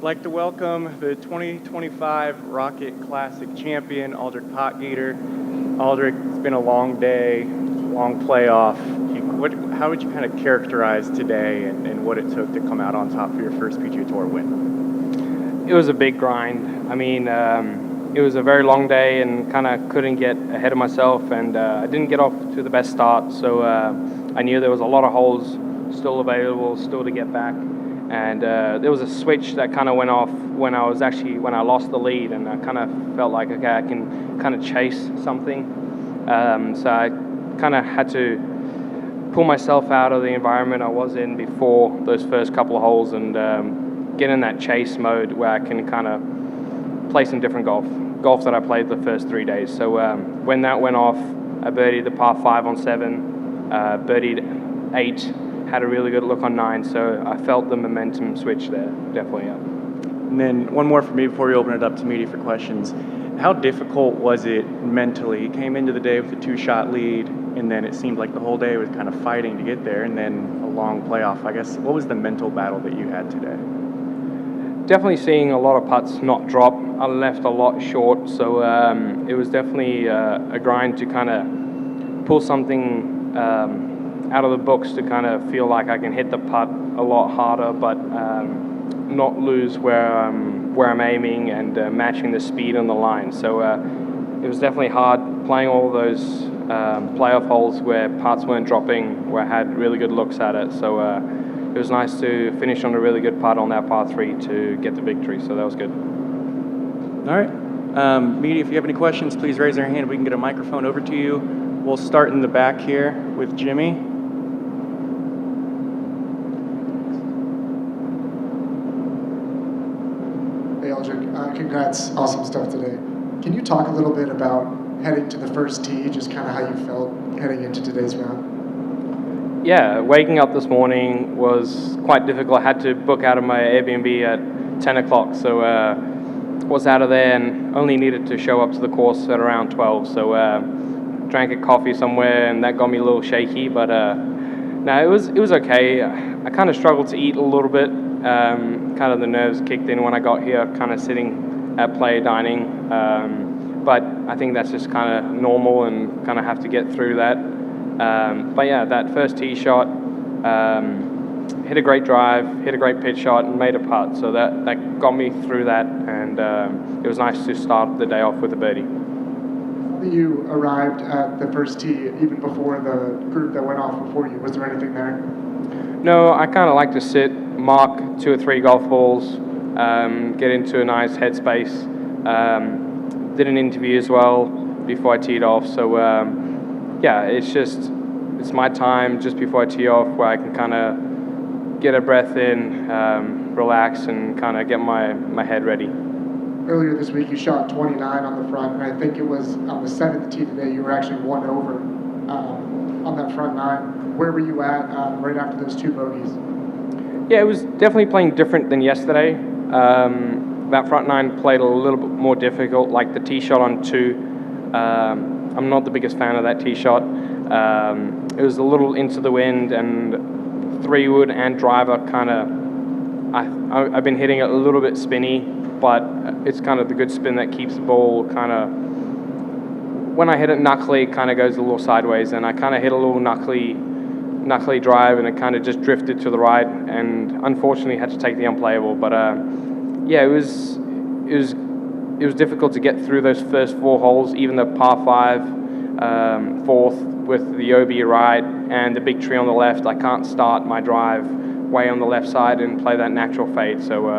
like to welcome the 2025 Rocket Classic champion, Aldrich Potgieter. Aldrich, it's been a long day, long playoff. How would you kind of characterize today and what it took to come out on top for your first PGA Tour win? It was a big grind. I mean, it was a very long day and kind of couldn't get ahead of myself, and I didn't get off to the best start, so I knew there was a lot of holes still available, still to get back. And there was a switch that kind of went off when I lost the lead, and I kind of felt like, okay, I can kind of chase something. So I kind of had to pull myself out of the environment I was in before those first couple of holes and get in that chase mode where I can kind of play some different golf that I played the first 3 days. So when that went off, I birdied the par 5 on 7, birdied 8, had a really good look on 9, so I felt the momentum switch there, definitely. Yeah. And then one more for me before we open it up to media for questions. How difficult was it mentally? You came into the day with a 2-shot lead, and then it seemed like the whole day was kind of fighting to get there, and then a long playoff. I guess, what was the mental battle that you had today? Definitely seeing a lot of putts not drop. I left a lot short, so it was definitely a grind to kind of pull something out of the books to kind of feel like I can hit the putt a lot harder, but not lose where I'm aiming and matching the speed on the line. So it was definitely hard playing all those playoff holes where putts weren't dropping, where I had really good looks at it. So it was nice to finish on a really good putt on that par 3 to get the victory. So that was good. All right. Media, if you have any questions, please raise your hand. We can get a microphone over to you. We'll start in the back here with Jimmy. Congrats, awesome stuff today. Can you talk a little bit about heading to the first tee, just kind of how you felt heading into today's round? Yeah, waking up this morning was quite difficult. I had to book out of my Airbnb at 10 o'clock, so was out of there and only needed to show up to the course at around 12. So drank a coffee somewhere, and that got me a little shaky, but no, it was okay. I kind of struggled to eat a little bit. Kind of the nerves kicked in when I got here, kind of sitting at player dining. But I think that's just kind of normal and kind of have to get through that. But yeah, that first tee shot, hit a great drive, hit a great pitch shot, and made a putt. So that got me through that, and it was nice to start the day off with a birdie. You arrived at the first tee even before the group that went off before you. Was there anything there? No, I kind of like to sit, mark 2 or 3 golf balls, get into a nice headspace. Did an interview as well before I teed off. So yeah, it's my time just before I tee off where I can kind of get a breath in, relax, and kind of get my head ready. Earlier this week, you shot 29 on the front, and I think it was on the 7th tee today, you were actually 1 over on that front 9. Where were you at right after those 2 bogeys? Yeah, it was definitely playing different than yesterday. That front 9 played a little bit more difficult, like the tee shot on 2. I'm not the biggest fan of that tee shot. It was a little into the wind, and 3-wood and driver kind of, I've been hitting it a little bit spinny, but it's kind of the good spin that keeps the ball kind of, when I hit it knuckly, it kind of goes a little sideways, and I kind of hit a little knuckly drive, and it kind of just drifted to the right, and unfortunately had to take the unplayable. But yeah, it was difficult to get through those first 4 holes, even the par 5, fourth with the OB right and the big tree on the left. I can't start my drive way on the left side and play that natural fade. So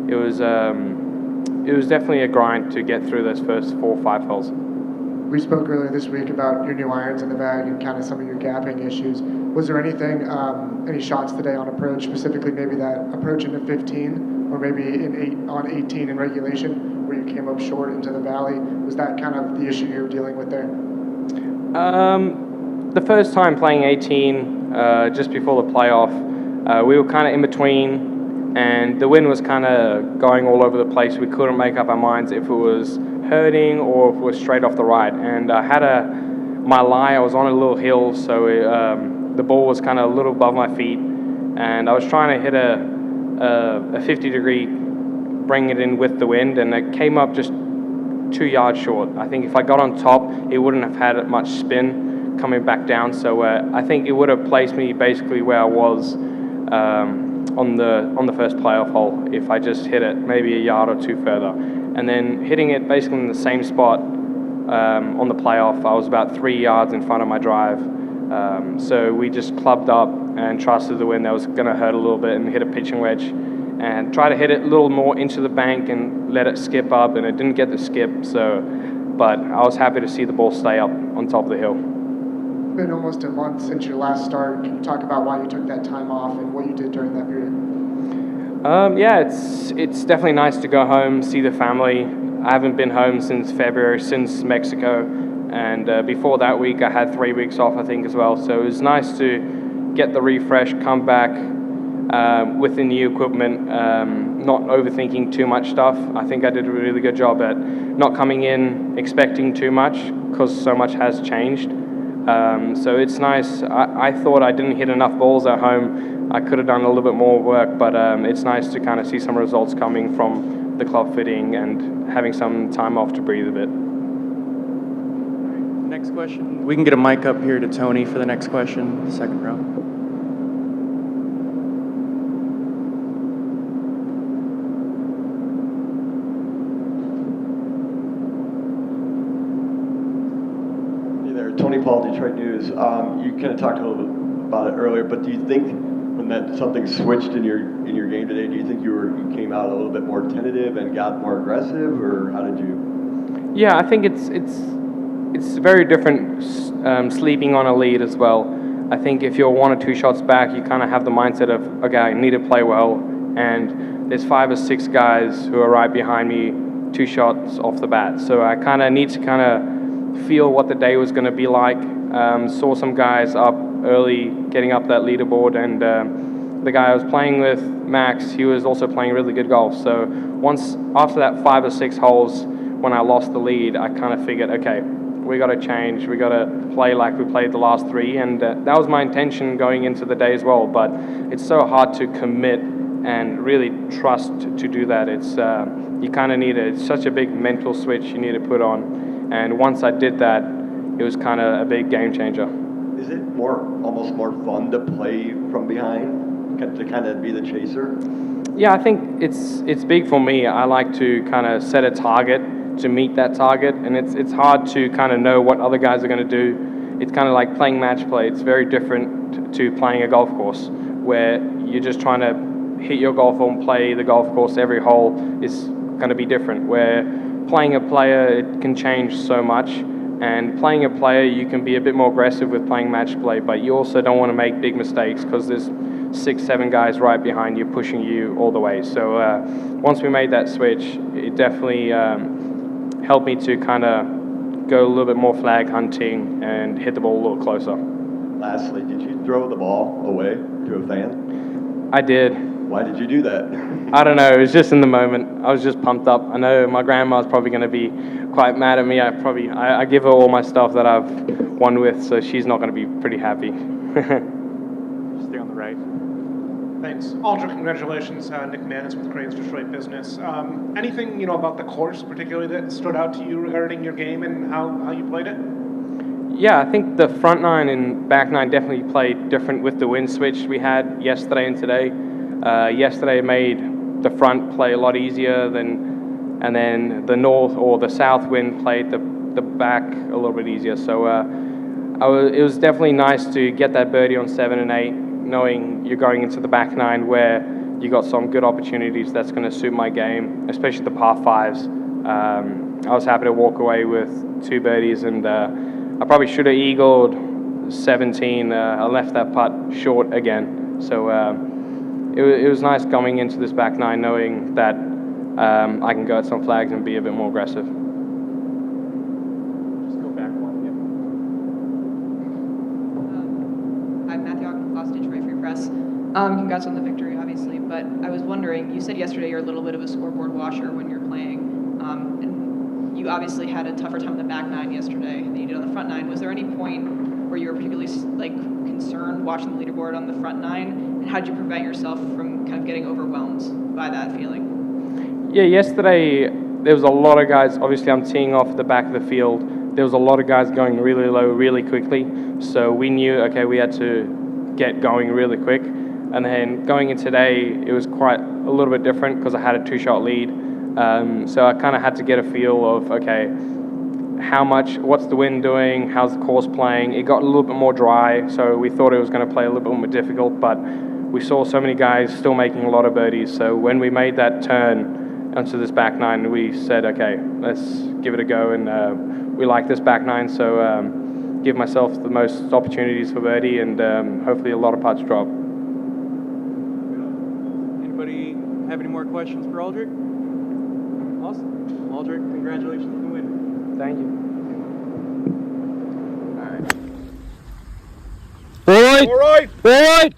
it was definitely a grind to get through those first 4 or 5 holes. We spoke earlier this week about your new irons in the bag and kind of some of your gapping issues. Was there anything, any shots today on approach, specifically maybe that approach into 15 or maybe on 18 in regulation where you came up short into the valley? Was that kind of the issue you were dealing with there? The first time playing 18, just before the playoff, we were kind of in between, and the wind was kind of going all over the place. We couldn't make up our minds if it was hurting or if it was straight off the right. And I had my lie, I was on a little hill, so the ball was kind of a little above my feet, and I was trying to hit a 50-degree bring it in with the wind, and it came up just 2 yards short. I think if I got on top, it wouldn't have had much spin coming back down. So I think it would have placed me basically where I was on the first playoff hole if I just hit it maybe a yard or two further. And then hitting it basically in the same spot on the playoff, I was about 3 yards in front of my drive. So we just clubbed up and trusted the wind that was going to hurt a little bit and hit a pitching wedge and try to hit it a little more into the bank and let it skip up, and it didn't get the skip. But I was happy to see the ball stay up on top of the hill. It's been almost a month since your last start. Can you talk about why you took that time off and what you did during that period? Yeah, it's definitely nice to go home, see the family. I haven't been home since February, since Mexico, and before that week I had 3 weeks off, I think, as well. So it was nice to get the refresh, come back with the new equipment, not overthinking too much stuff. I think I did a really good job at not coming in expecting too much because so much has changed. So it's nice. I thought I didn't hit enough balls at home. I could have done a little bit more work, but it's nice to kind of see some results coming from the club fitting and having some time off to breathe a bit. Next question. We can get a mic up here to Tony for the next question, second row. Tony Paul, Detroit News. You kind of talked a little bit about it earlier, but do you think when that something switched in your game today, do you think you came out a little bit more tentative and got more aggressive, or how did you? Yeah, I think it's very different sleeping on a lead as well. I think if you're 1 or 2 shots back, you kind of have the mindset of, okay, I need to play well, and there's 5 or 6 guys who are right behind me, 2 shots off the bat. So I kind of need to kind of feel what the day was going to be like. Saw some guys up early getting up that leaderboard, and the guy I was playing with, Max, he was also playing really good golf. So once after that 5 or 6 holes when I lost the lead, I kind of figured, okay, we got to change, we got to play like we played the last 3, and that was my intention going into the day as well. But it's so hard to commit and really trust to do that. It's you kind of need it's such a big mental switch you need to put on. And once I did that, it was kind of a big game changer. Is it almost more fun to play from behind, to kind of be the chaser? Yeah, I think it's big for me. I like to kind of set a target to meet that target, and it's hard to kind of know what other guys are going to do. It's kind of like playing match play. It's very different to playing a golf course where you're just trying to hit your golf ball and play the golf course. Every hole is going to be different. Where playing a player, it can change so much, and playing a player, you can be a bit more aggressive with playing match play, but you also don't want to make big mistakes because there's 6, 7 guys right behind you pushing you all the way. So once we made that switch, it definitely helped me to kind of go a little bit more flag hunting and hit the ball a little closer. Lastly, did you throw the ball away to a fan? I did. Why did you do that? I don't know. It was just in the moment. I was just pumped up. I know my grandma's probably going to be quite mad at me. I give her all my stuff that I've won with, so she's not going to be pretty happy. Stay on the right. Thanks. Aldrich, congratulations. Nick Mannis with Crane's Detroit Business. Anything about the course particularly that stood out to you regarding your game and how you played it? Yeah, I think the front 9 and back 9 definitely played different with the wind switch we had yesterday and today. Yesterday made the front play a lot easier and then the north or the south wind played the back a little bit easier. So it was definitely nice to get that birdie on 7 and 8, knowing you're going into the back 9 where you got some good opportunities that's going to suit my game, especially the par 5s. I was happy to walk away with 2 birdies, and I probably should have eagled 17. I left that putt short again. So it was nice coming into this back 9 knowing that I can go at some flags and be a bit more aggressive. Just go back one. I'm Matthew Austin, Detroit Free Press. Congrats on the victory, obviously, but I was wondering, you said yesterday you're a little bit of a scoreboard washer when you're playing, and you obviously had a tougher time on the back 9 yesterday than you did on the front 9. Was there any point where you were particularly concerned watching the leaderboard on the front 9, and how did you prevent yourself from kind of getting overwhelmed by that feeling? Yeah, yesterday there was a lot of guys. Obviously, I'm teeing off at the back of the field. There was a lot of guys going really low, really quickly. So we knew, okay, we had to get going really quick. And then going in today, it was quite a little bit different because I had a 2-shot lead. So I kind of had to get a feel of, okay, what's the wind doing? How's the course playing? It got a little bit more dry, so we thought it was going to play a little bit more difficult, but we saw so many guys still making a lot of birdies. So when we made that turn onto this back nine, we said, okay, let's give it a go. And we like this back nine, so give myself the most opportunities for birdie and hopefully a lot of putts drop. Anybody have any more questions for Aldrich? Awesome. Aldrich, congratulations on the win. Thank you. All right. All right.